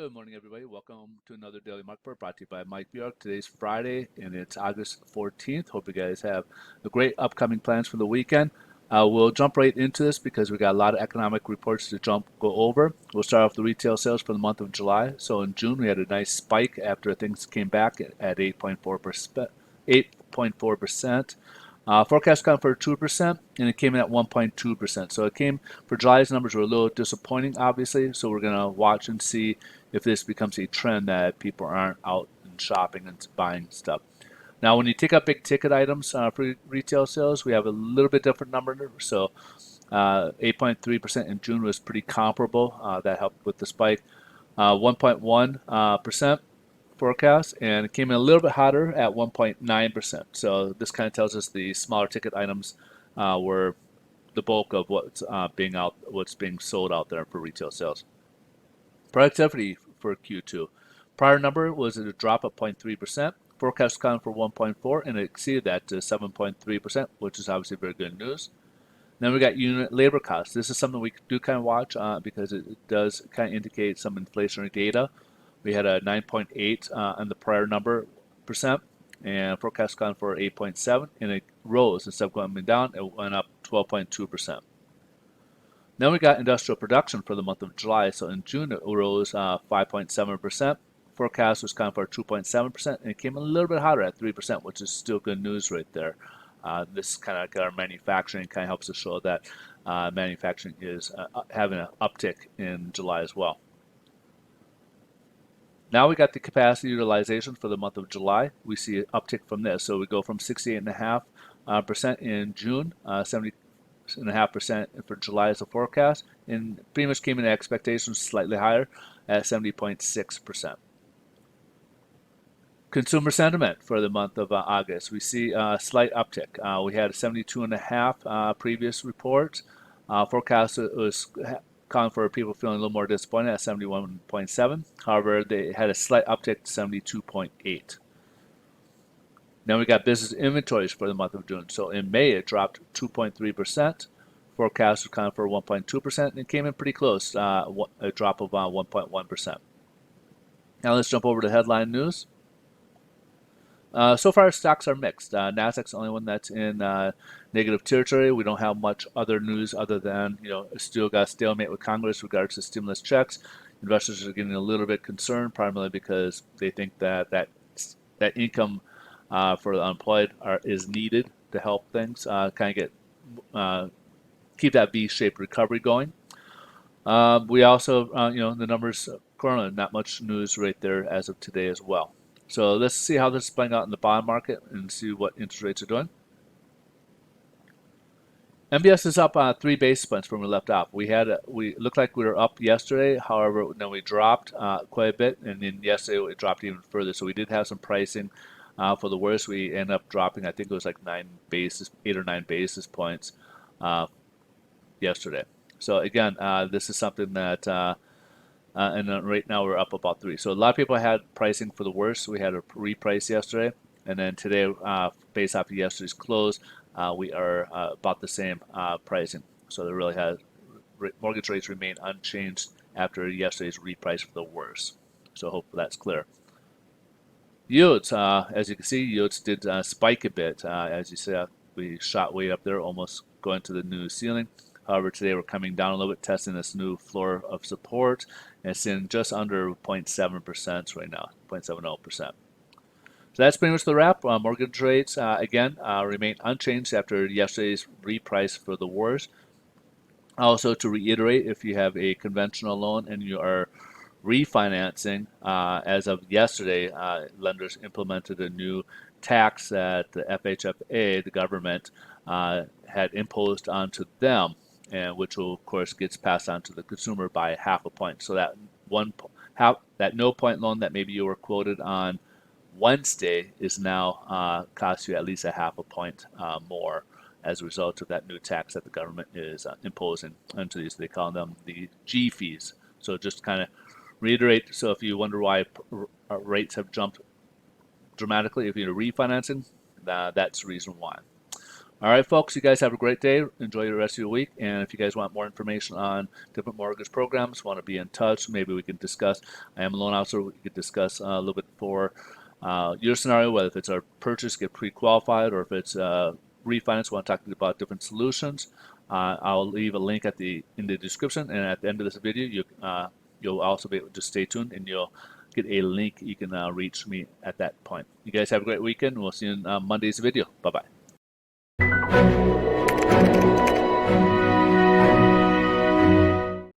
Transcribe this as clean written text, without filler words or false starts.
Good morning, everybody. Welcome to another Daily Market Report brought to you by Mike Bjork. Today's Friday, and it's August 14th. Hope you guys have a great upcoming plans for the weekend. We'll jump right into this because we got a lot of economic reports to go over. We'll start off the retail sales for the month of July. So in June, we had a nice spike after things came back at 8.4%. 8.4%. Forecast come for 2%, and it came in at 1.2%. So it came for July's numbers were a little disappointing, obviously. So we're gonna watch and see if this becomes a trend that people aren't out and shopping and buying stuff. Now, when you take up big ticket items for retail sales, we have a little bit different number. So 8.3% in June was pretty comparable. That helped with the spike. 1.1% forecast, and it came in a little bit hotter at 1.9%. So this kind of tells us the smaller ticket items were the bulk of what's being sold out there for retail sales. Productivity for Q2. Prior number was a drop of 0.3%. Forecast accounted for 1.4, and it exceeded that to 7.3%, which is obviously very good news. Then we got unit labor costs. This is something we do kind of watch because it does kind of indicate some inflationary data. We had a 9.8 on the prior number percent, and forecast accounted for 8.7, and it rose instead of going down. It went up 12.2%. Then we got industrial production for the month of July. So in June, it rose 5.7%. Forecast was kind of for 2.7%, and it came a little bit hotter at 3%, which is still good news right there. This kind of our manufacturing kind of helps us show that manufacturing is having an uptick in July as well. Now we got the capacity utilization for the month of July. We see an uptick from this. So we go from 68.5% in June, 70.5% for July as a forecast, and pretty much came in expectations slightly higher at 70.6%. Consumer sentiment for the month of August. We see a slight uptick. We had a 72.5 previous report. Forecast was calling for people feeling a little more disappointed at 71.7. However, they had a slight uptick to 72.8. Then we got business inventories for the month of June. So in May, it dropped 2.3%. Forecast was kind of for 1.2%, and it came in pretty close, a drop of 1.1%. Now let's jump over to headline news. So far, stocks are mixed. Nasdaq's the only one that's in negative territory. We don't have much other news other than, still got a stalemate with Congress regards to stimulus checks. Investors are getting a little bit concerned, primarily because they think that income for the unemployed is needed to help things kind of keep that V-shaped recovery going. We also, the numbers currently not much news right there as of today as well. So let's see how this is playing out in the bond market and see what interest rates are doing. MBS is up 3 basis points from where we left off. We looked like we were up yesterday. However, then we dropped quite a bit, and then yesterday it dropped even further. So we did have some pricing for the worst. We ended up dropping, I think it was like 8 or 9 basis points yesterday. So again, this is something that and right now we're up about 3. So a lot of people had pricing for the worst. We had a reprice yesterday, and then today, based off of yesterday's close, we are about the same pricing. So they really had mortgage rates remain unchanged after yesterday's reprice for the worst. So hopefully that's clear. Yields, as you can see, yields did spike a bit. As you said, we shot way up there, almost going to the new ceiling. However, today we're coming down a little bit, testing this new floor of support, and it's in just under 0.7% right now, 0.70%. So that's pretty much the wrap. Mortgage rates, again, remain unchanged after yesterday's reprice for the wars. Also, to reiterate, if you have a conventional loan and you are refinancing, as of yesterday, lenders implemented a new tax that the FHFA, the government, had imposed onto them, and which will, of course, gets passed on to the consumer by half a point. So that that no point loan that maybe you were quoted on Wednesday is now cost you at least a half a point more as a result of that new tax that the government is imposing onto these. They call them the G fees. So just kind of reiterate. So if you wonder why rates have jumped dramatically, if you're refinancing, that's the reason why. All right, folks, you guys have a great day. Enjoy the rest of your week. And if you guys want more information on different mortgage programs, want to be in touch, maybe we can discuss. I am a loan officer. We could discuss a little bit for your scenario, whether if it's a purchase, get pre-qualified, or if it's refinance, want to talk about different solutions. I'll leave a link in the description, and at the end of this video, you'll also be able to just stay tuned, and you'll get a link. You can reach me at that point. You guys have a great weekend. We'll see you in Monday's video. Bye bye.